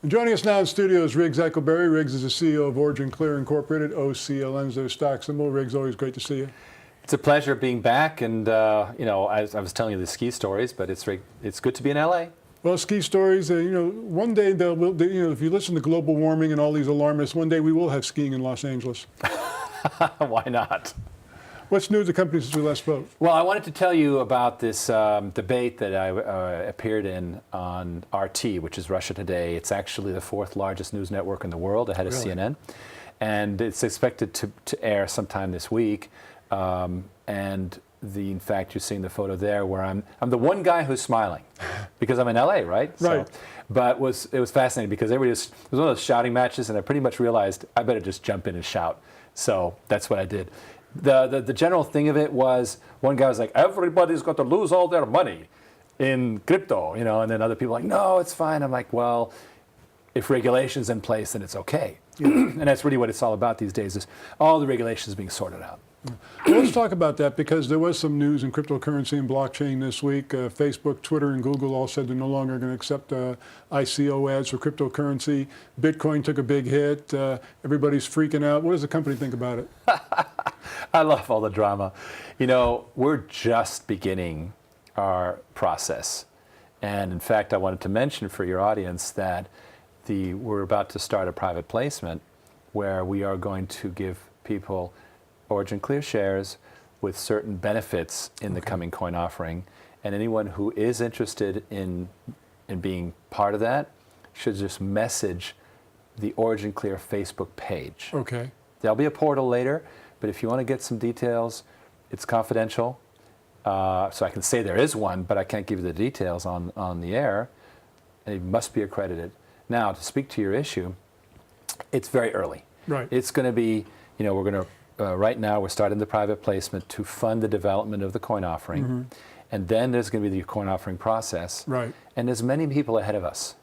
And joining us now in studio is Riggs Eckelberry. Riggs is the CEO of OriginClear Incorporated. OCLN is their stock symbol. Riggs, always great to see you. It's a pleasure being back, and you know, I was telling you the ski stories, but it's good to be in LA. Well, ski stories. You know, one day if you listen to global warming and all these alarmists, one day we will have skiing in Los Angeles. Why not? What's new at the company since we last spoke? Well, I wanted to tell you about this debate that I appeared in on RT, which is Russia Today. It's actually the fourth largest news network in the world, ahead of CNN, and it's expected to air sometime this week. And in fact, you're seeing the photo there where I'm the one guy who's smiling because I'm in LA, right? Right. So, but it was fascinating because it was one of those shouting matches, and I pretty much realized I better just jump in and shout. So that's what I did. The general thing of it was, one guy was like, everybody's got to lose all their money in crypto, you know, and then other people are like, no, it's fine. I'm like, well, if regulation's in place, then it's okay. Yeah. And that's really what it's all about these days, is all the regulations being sorted out. Well, let's talk about that, because there was some news in cryptocurrency and blockchain this week. Facebook, Twitter, and Google all said they're no longer going to accept ICO ads for cryptocurrency. Bitcoin took a big hit. Everybody's freaking out. What does the company think about it? I love all the drama. You know, we're just beginning our process. And in fact, I wanted to mention for your audience that we're about to start a private placement where we are going to give people OriginClear shares with certain benefits in the coming coin offering. And anyone who is interested in being part of that should just message the OriginClear Facebook page. Okay. There'll be a portal later, but if you want to get some details, it's confidential. So I can say there is one, but I can't give you the details on the air. And it must be accredited. Now, to speak to your issue, it's very early. Right. It's going to be, you know, we're going to right now we're starting the private placement to fund the development of the coin offering, and then there's going to be the coin offering process. Right. And there's many people ahead of us,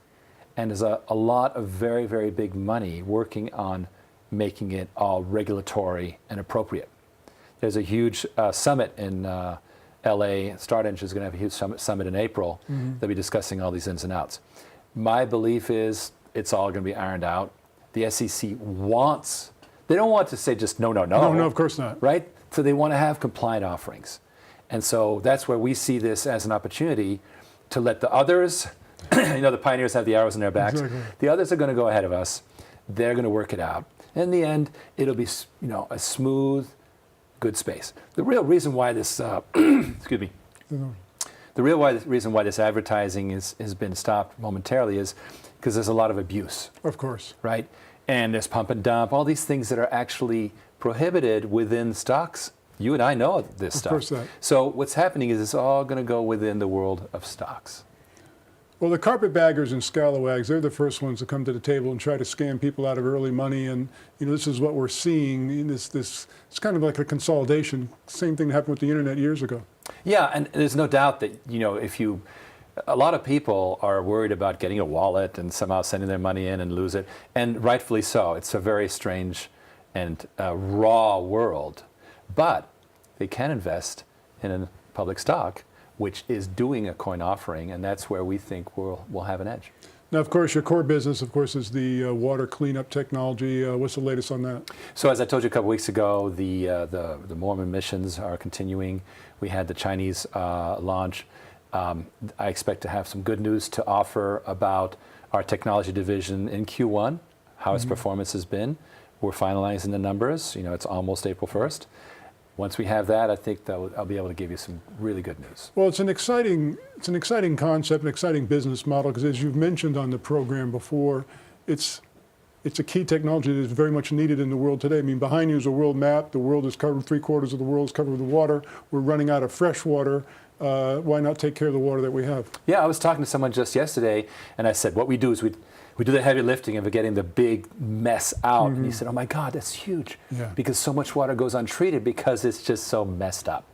and there's a lot of very, very big money working on making it all regulatory and appropriate. There's a huge summit in LA. Start Engine is going to have a huge summit in April. They'll be discussing all these ins and outs. My belief is it's all going to be ironed out. The SEC wants. They don't want to say just no, no, no. No, of course not. Right? So they want to have compliant offerings. And so that's where we see this as an opportunity to let the others, you know, the pioneers have the arrows in their backs. Exactly. The others are going to go ahead of us. They're going to work it out. In the end, it'll be, you know, a smooth, good space. The real reason why this, excuse me, the real reason why this advertising has been stopped momentarily is because there's a lot of abuse. Of course. Right? And there's pump and dump, all these things that are actually prohibited within stocks. You and I know this stuff. Of course not. So what's happening is it's all going to go within the world of stocks. Well, the carpetbaggers and scalawags, they're the first ones to come to the table and try to scam people out of early money. And you know, this is what we're seeing. It's kind of like a consolidation. Same thing happened with the internet years ago. Yeah, and there's no doubt that, you know, a lot of people are worried about getting a wallet and somehow sending their money in and lose it, and rightfully so. It's a very strange and raw world, but they can invest in a public stock, which is doing a coin offering, and that's where we think we'll have an edge. Now, of course, your core business, of course, is the water cleanup technology. What's the latest on that? So as I told you a couple weeks ago, the Mormon missions are continuing. We had the Chinese launch. I expect to have some good news to offer about our technology division in Q1, how its performance has been. We're finalizing the numbers. You know, it's almost April 1st. Once we have that, I think that I'll be able to give you some really good news. Well, it's an exciting concept, an exciting business model, because as you've mentioned on the program before, it's a key technology that is very much needed in the world today. I mean, behind you is a world map. The world is covered, 3/4 of the world is covered with water. We're running out of fresh water. Why not take care of the water that we have? Yeah, I was talking to someone just yesterday, and I said, what we do is we do the heavy lifting of getting the big mess out. And he said, oh my God, that's huge. Yeah. Because so much water goes untreated because it's just so messed up.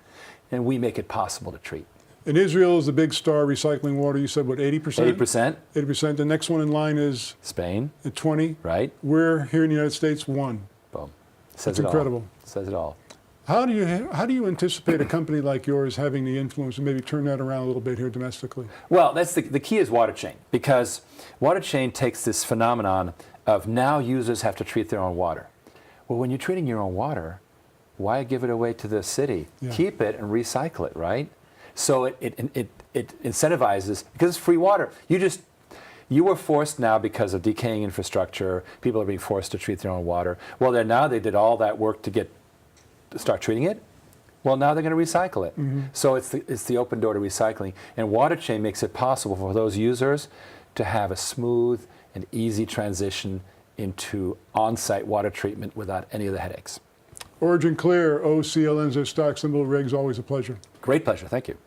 And we make it possible to treat. And Israel is the big star recycling water. You said, what, 80%? 80%. 80%. The next one in line is? Spain. At 20. Right. We're here in the United States, 1. Boom. That's incredible. Says it all. How do you anticipate a company like yours having the influence and maybe turn that around a little bit here domestically? Well, that's the key is water chain, because water chain takes this phenomenon of now users have to treat their own water. Well, when you're treating your own water, why give it away to the city? Yeah. Keep it and recycle it, right? So it incentivizes, because it's free water. You were forced now because of decaying infrastructure, people are being forced to treat their own water. Well, now they did all that work to start treating it. Well, now they're going to recycle it. Mm-hmm. So it's the open door to recycling. And water chain makes it possible for those users to have a smooth and easy transition into on-site water treatment without any of the headaches. OriginClear, OCLN's their stock symbol, Riggs, always a pleasure. Great pleasure. Thank you.